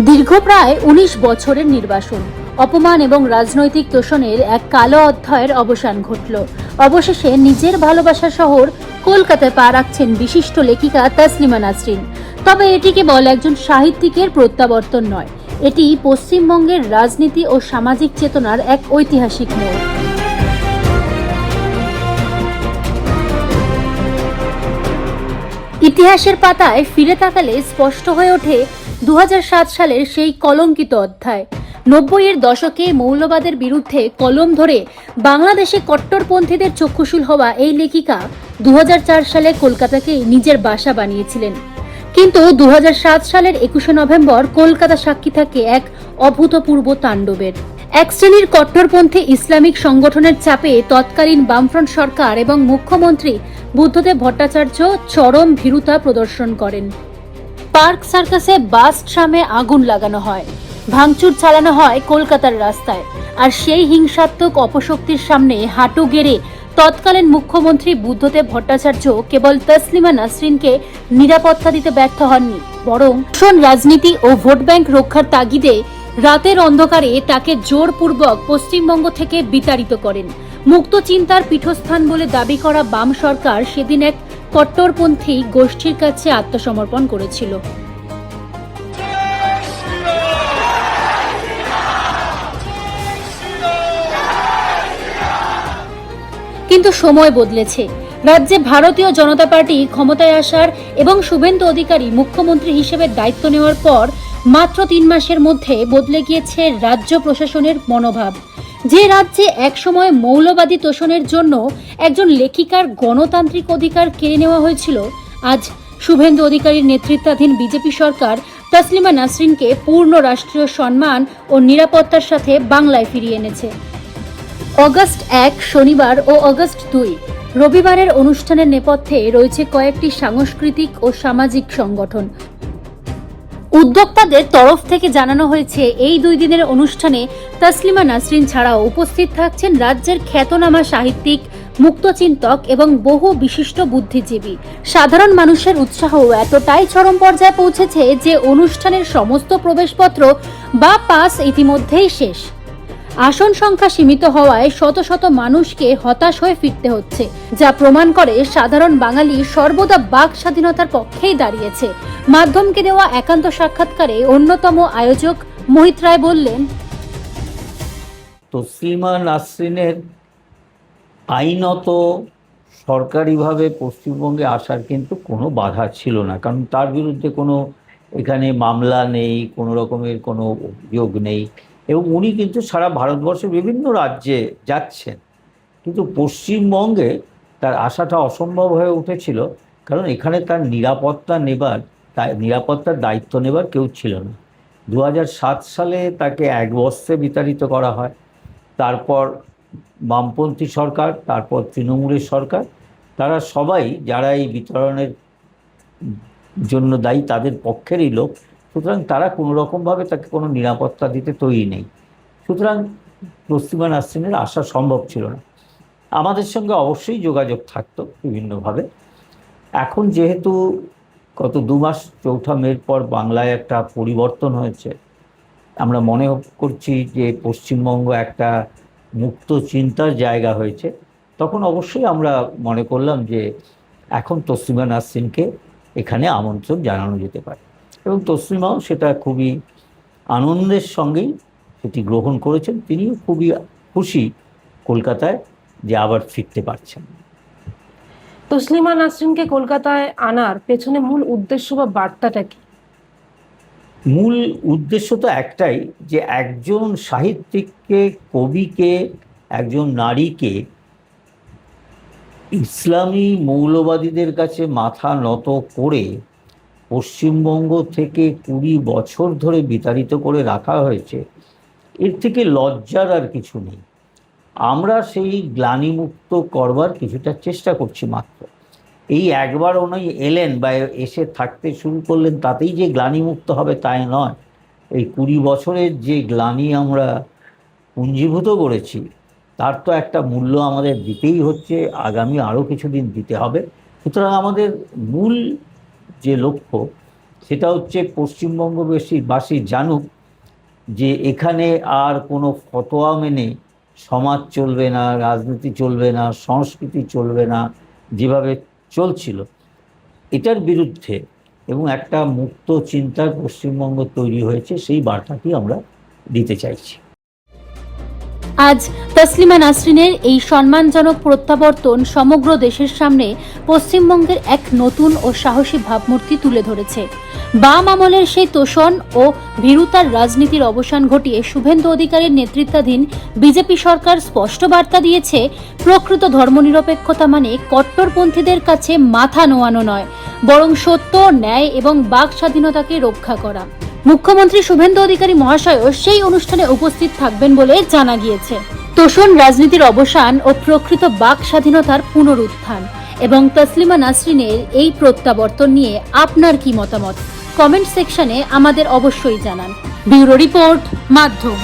দীর্ঘ প্রায় ১৯ বছরের নির্বাসন, অপমান এবং রাজনৈতিক তোষণের এক কালো অধ্যায়ের অবসান ঘটল। অবশেষে নিজের ভালোবাসার শহর কলকাতায় পা রাখছেন বিশিষ্ট লেখিকা তসলিমা নাসরিন। তবে এটি কেবল একজন সাহিত্যিকের প্রত্যাবর্তন নয়, এটি পশ্চিমবঙ্গের রাজনীতি ও সামাজিক চেতনার এক ঐতিহাসিক মোড়। ইতিহাসের পাতায় ফিরে তাকালে স্পষ্ট হয়ে ওঠে ২০০৭ সালের সেই কলঙ্কিত অধ্যায়। ৯০-এর দশকে মৌলবাদের বিরুদ্ধে কলম ধরে বাংলাদেশে কট্টরপন্থীদের চক্ষুশূল হওয়া এই লেখিকা ২০০৪ সালে কলকাতাকেই নিজের বাসা বানিয়েছিলেন। কিন্তু ২০০৭ সালের ২১শে নভেম্বর কলকাতা সাক্ষী থাকে এক অভূতপূর্ব তাণ্ডবের। এক শ্রেণীর কট্টরপন্থী ইসলামিক সংগঠনের চাপে তৎকালীন বামফ্রন্ট সরকার এবং মুখ্যমন্ত্রী বুদ্ধদেব ভট্টাচার্য চরম ভীরুতা প্রদর্শন করেন। পার্ক সার্কাসে বাস ট্রামে আগুন লাগানো হয়, ভাঙচুর চালানো হয় কলকাতার রাস্তায়। আর সেই হিংসাত্মক অপশক্তির সামনে হাঁটু গেড়ে তৎকালীন মুখ্যমন্ত্রী বুদ্ধদেব ভট্টাচার্য কেবল তসলিমা নাসরিনকে নিরাপত্তা দিতে ব্যর্থ হননি, বরং রাজনীতি ও ভোট ব্যাংক রক্ষার তাগিদে রাতের অন্ধকারে তাকে জোরপূর্বক পশ্চিমবঙ্গ থেকে বিতাড়িত করেন। মুক্ত চিন্তার পীঠস্থান বলে দাবি করা বাম সরকার সেদিন এক কট্টরপন্থী গোষ্ঠীর কাছে আত্মসমর্পণ করেছিল। কিন্তু সময় বদলেছে। রাজ্যে ভারতীয় জনতা পার্টি ক্ষমতায় আসার এবং শুভেন্দু অধিকারী মুখ্যমন্ত্রী হিসেবে দায়িত্ব নেওয়ার পর মাত্র ৩ মাসের মধ্যে বদলে গিয়েছে রাজ্য প্রশাসনের মনোভাব। যে রাজ্যে একসময় মৌলবাদী তোষণের জন্য একজন লেখিকার গণতান্ত্রিক অধিকার কেড়ে নেওয়া হয়েছিল, আজ শুভেন্দু অধিকারীর নেতৃত্বাধীন বিজেপি সরকার তসলিমা নাসরিনকে পূর্ণ রাষ্ট্রীয় সম্মান ও নিরাপত্তার সাথে বাংলায় ফিরিয়ে এনেছে। অগস্ট ১ শনিবার ও অগস্ট ২ রবিবারের অনুষ্ঠানের নেপথ্যে রয়েছে কয়েকটি সাংস্কৃতিক ও সামাজিক সংগঠন। উদ্যোক্তাদের তরফ থেকে জানানো হয়েছে এই ২ দিনের অনুষ্ঠানে তসলিমা নাসরিন ছাড়াও উপস্থিত থাকছেন রাজ্যের খ্যাতনামা সাহিত্যিক, মুক্তচিন্তক এবং বহু বিশিষ্ট বুদ্ধিজীবী। সাধারণ মানুষের উৎসাহ এতটাই চরম পর্যায়ে পৌঁছেছে যে অনুষ্ঠানের সমস্ত প্রবেশপত্র বা পাস ইতিমধ্যেই শেষ। আসন সংখ্যা সীমিত হওয়ায় শত শত মানুষকে হতাশ হয়ে ফিরতে হচ্ছে, যা প্রমাণ করে সাধারণ বাঙালি সর্বদা বাক স্বাধীনতার পক্ষেই দাঁড়িয়েছে। মাধ্যমকে দেওয়া একান্ত সাক্ষাৎকারে অন্যতম আয়োজক মোহিত রায় বললেন, তসলিমা নাসরিনের আইনত সরকারিভাবে পশ্চিমবঙ্গে আসার কিন্তু কোনো বাধা ছিল না, কারণ তার বিরুদ্ধে কোনো এখানে মামলা নেই, কোনো রকমের কোনো অভিযোগ নেই এবং উনি কিন্তু সারা ভারতবর্ষের বিভিন্ন রাজ্যে যাচ্ছেন। কিন্তু পশ্চিমবঙ্গে তার আসাটা অসম্ভব হয়ে উঠেছিল, কারণ এখানে তার নিরাপত্তার দায়িত্ব নেবার কেউ ছিল না। ২০০৭ সালে তাকে ১ বর্ষে বিতাড়িত করা হয়। তারপর বামপন্থী সরকার, তারপর তৃণমূলের সরকার, তারা সবাই যারা এই বিতরণের জন্য দায়ী তাদের পক্ষেরই লোক। সুতরাং তারা কোনো রকমভাবে তাকে কোনো নিরাপত্তা দিতে তৈরি নেই। সুতরাং তসলিমা নাসরিনের আসা সম্ভব ছিল না। আমাদের সঙ্গে অবশ্যই যোগাযোগ থাকতো বিভিন্নভাবে। এখন যেহেতু গত ২ মাস ৪ঠা মের পর বাংলায় একটা পরিবর্তন হয়েছে, আমরা মনে করছি যে পশ্চিমবঙ্গ একটা মুক্ত চিন্তার জায়গা হয়েছে, তখন অবশ্যই আমরা মনে করলাম যে এখন তসলিমা নাসরিনকে এখানে আমন্ত্রণ জানানো যেতে পারে এবং তসলিমাও সেটা খুবই আনন্দের সঙ্গেই সেটি গ্রহণ করেছেন। তিনিও খুবই খুশি কলকাতায় যে আবার ফিরতে পারছেন। তসলিমা নাসরিনকে কলকাতায় আনার পেছনে মূল উদ্দেশ্য বা বার্তাটা কি? মূল উদ্দেশ্য তো একটাই, যে একজন সাহিত্যিককে, কবিকে, একজন নারীকে ইসলামী মৌলবাদীদের কাছে মাথা নত করে পশ্চিমবঙ্গ থেকে ২০ বছর ধরে বিতাড়িত করে রাখা হয়েছে, এর থেকে লজ্জার আর কিছু নেই। আমরা সেই গ্লানিমুক্ত করবার কিছুটা চেষ্টা করছি মাত্র। এই একবার উনি এলেন বা এসে থাকতে শুরু করলেন, তাতেই যে গ্লানিমুক্ত হবে তাই নয়। এই ২০ বছরের যে গ্লানি আমরা পুঞ্জীভূত করেছি, তার তো একটা মূল্য আমাদের দিতেই হচ্ছে, আগামী আরও কিছুদিন দিতে হবে। সুতরাং আমাদের মূল যে লক্ষ্য সেটা হচ্ছে পশ্চিমবঙ্গবাসী জানুক যে এখানে আর কোনো ফতোয়া মেনে সমাজ চলবে না, রাজনীতি চলবে না, সংস্কৃতি চলবে না, যেভাবে চলছিল এটার বিরুদ্ধে এবং একটা মুক্ত চিন্তার পশ্চিমবঙ্গ তৈরি হয়েছে, সেই বার্তাটি আমরা দিতে চাইছি। আজ তসলিমা নাসরিনের এই সম্মানজনক প্রত্যাবর্তন সমগ্র দেশের সামনে পশ্চিমবঙ্গের এক নতুন ও সাহসী ভাবমূর্তি তুলে ধরেছে। বাম আমলের সেই তোষণ ও ভীরুতার রাজনীতির অবসান ঘটিয়ে শুভেন্দু অধিকারীর নেতৃত্বাধীন বিজেপি সরকার স্পষ্ট বার্তা দিয়েছে, প্রকৃত ধর্মনিরপেক্ষতা মানে কট্টরপন্থীদের কাছে মাথা নোয়ানো নয়, বরং সত্য, ন্যায় এবং বাক স্বাধীনতাকে রক্ষা করা। মুখ্যমন্ত্রী শুভেন্দু অধিকারী মহাশয়ও সেই অনুষ্ঠানে উপস্থিত থাকবেন বলে জানা গিয়েছে। তোষণ রাজনীতির অবসান ও প্রকৃত বাক স্বাধীনতার পুনরুত্থান এবং তসলিমা নাসরিনের এই প্রত্যাবর্তন নিয়ে আপনার কি মতামত? কমেন্ট সেকশনে আমাদের অবশ্যই জানান। ব্যুরো রিপোর্ট, মাধ্যম।